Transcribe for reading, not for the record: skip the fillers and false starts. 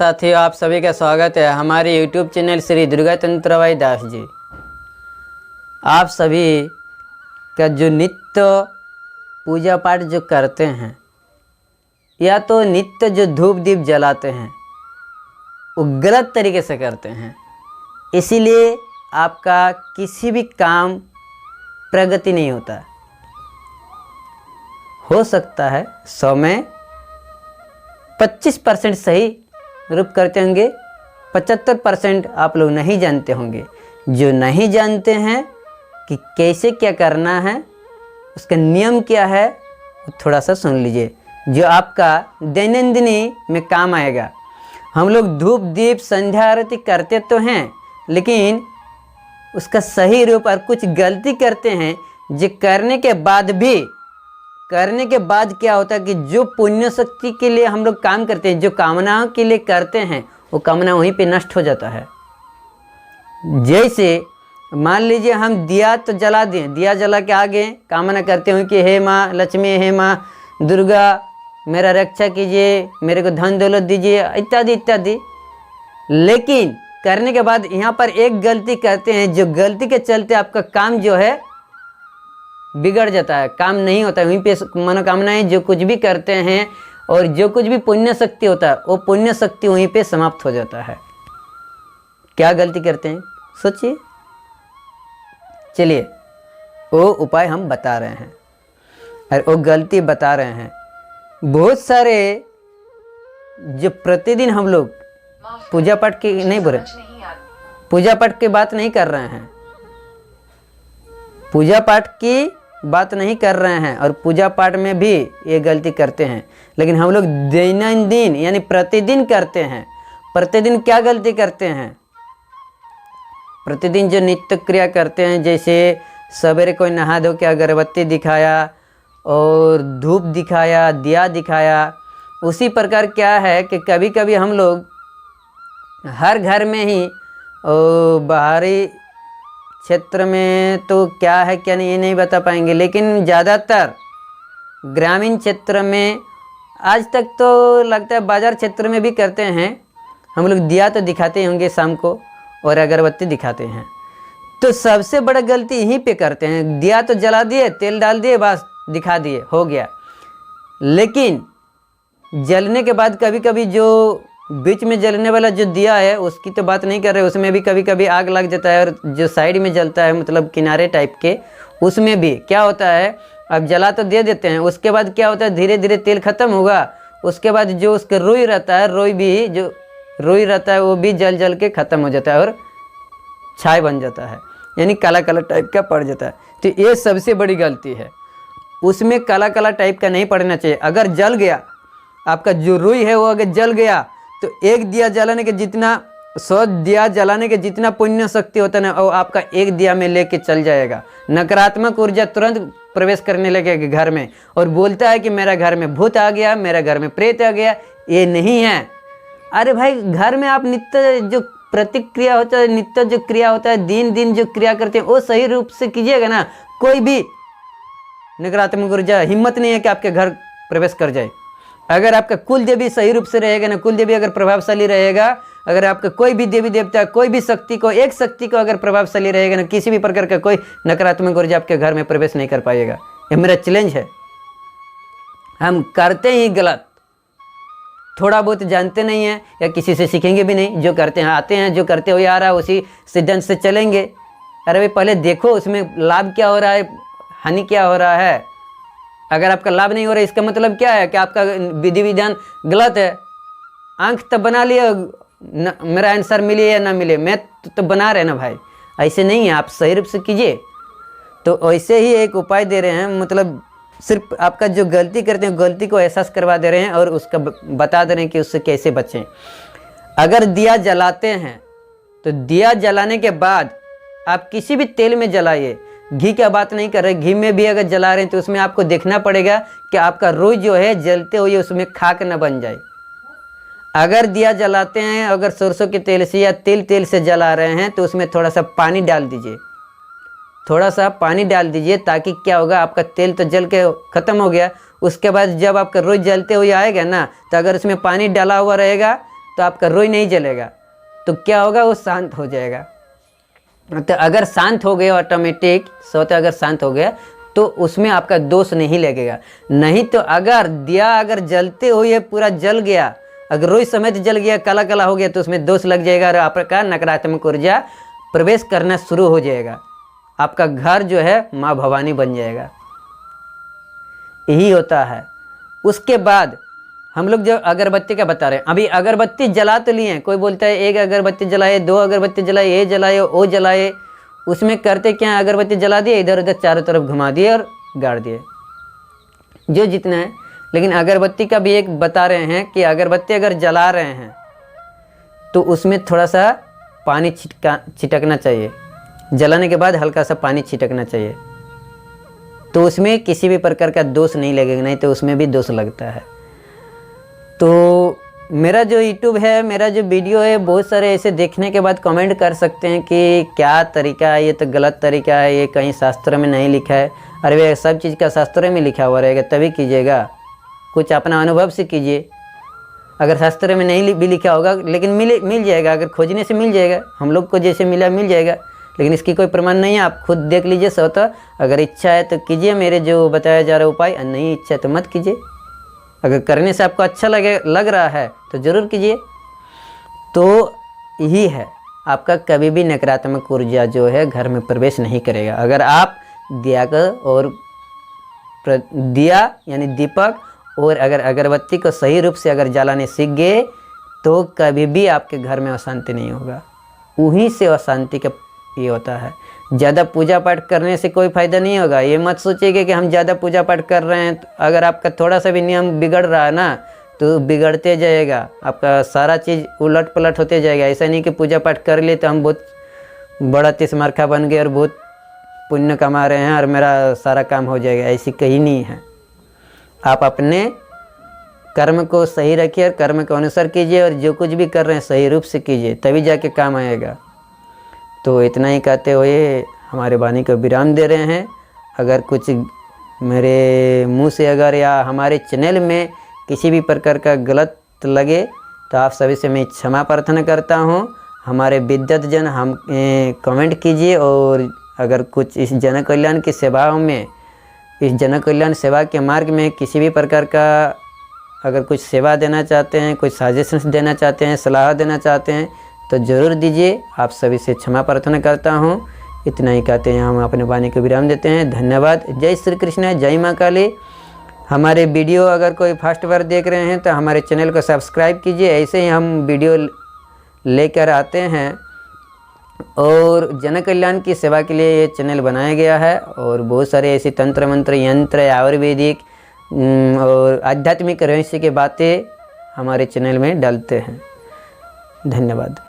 साथियों, आप सभी का स्वागत है हमारे YouTube चैनल श्री दुर्गा तंत्रवाई दास जी। आप सभी का जो नित्य पूजा पाठ जो करते हैं या तो नित्य जो धूप दीप जलाते हैं वो गलत तरीके से करते हैं, इसीलिए आपका किसी भी काम प्रगति नहीं होता। हो सकता है 100 में 25% सही रूप करते होंगे, 75% आप लोग नहीं जानते होंगे। जो नहीं जानते हैं कि कैसे क्या करना है, उसका नियम क्या है, थोड़ा सा सुन लीजिए जो आपका दैनंदिनी में काम आएगा। हम लोग धूप दीप संध्या आरती करते तो हैं, लेकिन उसका सही रूप और कुछ गलती करते हैं। जो करने के बाद क्या होता है कि जो पुण्य शक्ति के लिए हम लोग काम करते हैं, जो कामनाओं के लिए करते हैं, वो कामना वहीं पे नष्ट हो जाता है। जैसे मान लीजिए हम दिया तो जला दिए, दिया जला के आगे कामना करते हुए कि हे माँ लक्ष्मी, हे माँ दुर्गा मेरा रक्षा कीजिए, मेरे को धन दौलत दीजिए, इत्यादि इत्यादि। लेकिन करने के बाद यहाँ पर एक गलती करते हैं, जो गलती के चलते आपका काम जो है बिगड़ जाता है, काम नहीं होता है। वहीं पे मनोकामनाएं जो कुछ भी करते हैं और जो कुछ भी पुण्य शक्ति होता है, वो पुण्य शक्ति वहीं पे समाप्त हो जाता है। क्या गलती करते हैं सोचिए। चलिए वो उपाय हम बता रहे हैं और वो गलती बता रहे हैं। बहुत सारे जो प्रतिदिन हम लोग पूजा पाठ की नहीं बोल रहे, पूजा पाठ की बात नहीं कर रहे हैं, पूजा पाठ की बात नहीं कर रहे हैं और पूजा पाठ में भी ये गलती करते हैं। लेकिन हम लोग दैनंदिन यानी प्रतिदिन करते हैं। प्रतिदिन क्या गलती करते हैं? प्रतिदिन जो नित्य क्रिया करते हैं, जैसे सवेरे कोई नहा धो के अगरबत्ती दिखाया और धूप दिखाया, दिया दिखाया। उसी प्रकार क्या है कि कभी कभी हम लोग हर घर में ही बाहरी क्षेत्र में तो क्या है क्या नहीं ये नहीं बता पाएंगे, लेकिन ज़्यादातर ग्रामीण क्षेत्र में आज तक तो लगता है बाज़ार क्षेत्र में भी करते हैं। हम लोग दिया तो दिखाते होंगे शाम को और अगरबत्ती दिखाते हैं। तो सबसे बड़ा गलती यहीं पे करते हैं। दिया तो जला दिए, तेल डाल दिए, बस दिखा दिए, हो गया। लेकिन जलने के बाद कभी कभी जो बीच में जलने वाला जो दिया है उसकी तो बात नहीं कर रहे, उसमें भी कभी कभी आग लग जाता है। और जो साइड में जलता है मतलब किनारे टाइप के, उसमें भी क्या होता है, अब जला तो दे देते हैं, उसके बाद क्या होता है धीरे धीरे तेल खत्म होगा। उसके बाद जो उसका रुई रहता है, रुई रहता है वो भी जल जल के ख़त्म हो जाता है और छाई बन जाता है, यानी काला काला टाइप का पड़ जाता है। तो ये सबसे बड़ी गलती है। उसमें काला काला टाइप का नहीं पड़ना चाहिए। अगर जल गया आपका जो रुई है वो अगर जल गया तो एक दिया जलाने के जितना 100 दिया जलाने के जितना पुण्य शक्ति होता है ना, वो आपका एक दिया में लेके चल जाएगा। नकारात्मक ऊर्जा तुरंत प्रवेश करने लगेगी घर में और बोलता है कि मेरा घर में भूत आ गया, मेरा घर में प्रेत आ गया। ये नहीं है। अरे भाई, घर में आप नित्य जो प्रतिक्रिया होता है, नित्य जो क्रिया होता है, दिन दिन जो क्रिया करते हैं वो सही रूप से कीजिएगा ना। कोई भी नकारात्मक ऊर्जा हिम्मत नहीं है कि आपके घर प्रवेश कर जाए। अगर आपका कुल देवी सही रूप से रहेगा ना, कुल देवी अगर प्रभावशाली रहेगा, अगर आपका कोई भी देवी देवता, कोई भी शक्ति को, एक शक्ति को अगर प्रभावशाली रहेगा ना, किसी भी प्रकार का कोई नकारात्मक ऊर्जा आपके घर में प्रवेश नहीं कर पाएगा। ये मेरा चैलेंज है। हम करते ही गलत, थोड़ा बहुत जानते नहीं हैं या किसी से सीखेंगे भी नहीं। जो करते हैं आते हैं, जो करते हुए आ रहा है उसी सिद्धांत से चलेंगे। अरे भाई पहले देखो उसमें लाभ क्या हो रहा है, हानि क्या हो रहा है। अगर आपका लाभ नहीं हो रहा है इसका मतलब क्या है कि आपका विधि विधान गलत है। आंख तो बना लिया, मेरा आंसर मिले या ना मिले, मैं तो बना रहे ना भाई, ऐसे नहीं है। आप सही रूप से कीजिए। तो ऐसे ही एक उपाय दे रहे हैं, मतलब सिर्फ आपका जो गलती करते हैं गलती को एहसास करवा दे रहे हैं और उसका बता दे रहे हैं कि उससे कैसे बचें। अगर दिया जलाते हैं तो दिया जलाने के बाद आप किसी भी तेल में जलाइए। घी का बात नहीं कर रहे, घी में भी अगर जला रहे हैं तो उसमें आपको देखना पड़ेगा कि आपका रुई जो है जलते हुए उसमें खाक न बन जाए। अगर दिया जलाते हैं, अगर सरसों के तेल से या तेल से जला रहे हैं तो उसमें थोड़ा सा पानी डाल दीजिए। थोड़ा सा पानी डाल दीजिए ताकि क्या होगा, आपका तेल तो जल के ख़त्म हो गया। उसके बाद जब आपका रोज जलते हुए आएगा ना, तो अगर उसमें पानी डाला हुआ रहेगा तो आपका रोई नहीं जलेगा, तो क्या होगा, वो शांत हो जाएगा। तो अगर शांत हो गया ऑटोमेटिक स्वतः अगर शांत हो गया तो उसमें आपका दोष नहीं लगेगा। नहीं तो अगर दिया अगर जलते हुए पूरा जल गया, अगर रोई समेत जल गया, काला काला हो गया, तो उसमें दोष लग जाएगा और आपका नकारात्मक ऊर्जा प्रवेश करना शुरू हो जाएगा। आपका घर जो है माँ भवानी बन जाएगा। यही होता है। उसके बाद हम लोग जो अगरबत्ती का बता रहे हैं, अभी अगरबत्ती जला तो लिए, कोई बोलता है एक अगरबत्ती जलाए, दो अगरबत्ती जलाए, ये जलाए वो जलाए, उसमें करते क्या है, अगरबत्ती जला दिए, इधर उधर चारों तरफ घुमा दिए और गाड़ दिए जो जितना है। लेकिन अगरबत्ती का भी एक बता रहे हैं कि अगरबत्ती अगर जला रहे हैं तो उसमें थोड़ा सा पानी छिटकना चाहिए, जलाने के बाद हल्का सा पानी छिटकना चाहिए, तो उसमें किसी भी प्रकार का दोष नहीं लगेगा, नहीं तो उसमें भी दोष लगता है। तो मेरा जो YouTube है, मेरा जो वीडियो है, बहुत सारे ऐसे देखने के बाद कमेंट कर सकते हैं कि क्या तरीका है, ये तो गलत तरीका है, ये कहीं शास्त्र में नहीं लिखा है। अरे वे सब चीज़ का शास्त्र में लिखा हुआ रहेगा तभी कीजिएगा, कुछ अपना अनुभव से कीजिए। अगर शास्त्र में नहीं भी लिखा होगा लेकिन मिल जाएगा, अगर खोजने से मिल जाएगा, हम लोग को जैसे मिला मिल जाएगा, लेकिन इसकी कोई प्रमाण नहीं है। आप खुद देख लीजिए स्वतः, अगर इच्छा है तो कीजिए मेरे जो बताया जा रहा उपाय, नहीं इच्छा है तो मत कीजिए। अगर करने से आपको अच्छा लग रहा है तो ज़रूर कीजिए। तो यही है, आपका कभी भी नकारात्मक ऊर्जा जो है घर में प्रवेश नहीं करेगा। अगर आप दिया का और दिया यानी दीपक और अगर अगरबत्ती को सही रूप से अगर जलाने सीख गए तो कभी भी आपके घर में अशांति नहीं होगा। वहीं से अशांति का ये होता है। ज़्यादा पूजा पाठ करने से कोई फ़ायदा नहीं होगा। ये मत सोचिएगा कि हम ज़्यादा पूजा पाठ कर रहे हैं तो अगर आपका थोड़ा सा भी नियम बिगड़ रहा है ना तो बिगड़ते जाएगा, आपका सारा चीज़ उलट पलट होते जाएगा। ऐसा नहीं कि पूजा पाठ कर लिए तो हम बहुत बड़ा तिस्मारखा बन गए और बहुत पुण्य कमा रहे हैं और मेरा सारा काम हो जाएगा, ऐसी कहीं नहीं है। आप अपने कर्म को सही रखिए और कर्म के अनुसार कीजिए और जो कुछ भी कर रहे हैं सही रूप से कीजिए, तभी जाके काम आएगा। तो इतना ही कहते हुए हमारे वाणी को विराम दे रहे हैं। अगर कुछ मेरे मुंह से अगर या हमारे चैनल में किसी भी प्रकार का गलत लगे तो आप सभी से मैं क्षमा प्रार्थना करता हूं। हमारे विद्वत जन हम कमेंट कीजिए और अगर कुछ इस जन कल्याण की सेवाओं में, इस जन कल्याण सेवा के मार्ग में किसी भी प्रकार का अगर कुछ सेवा देना चाहते हैं, कुछ सजेशंस देना चाहते हैं, सलाह देना चाहते हैं तो ज़रूर दीजिए। आप सभी से क्षमा प्रार्थना करता हूँ। इतना ही कहते हैं, हम अपने वाणी को विराम देते हैं। धन्यवाद। जय श्री कृष्ण, जय माँ काली। हमारे वीडियो अगर कोई फर्स्ट बार देख रहे हैं तो हमारे चैनल को सब्सक्राइब कीजिए। ऐसे ही हम वीडियो लेकर आते हैं और जन कल्याण की सेवा के लिए ये चैनल बनाया गया है और बहुत सारे ऐसे तंत्र मंत्र, यंत्र, आयुर्वेदिक और आध्यात्मिक रहस्य की बातें हमारे चैनल में डालते हैं। धन्यवाद।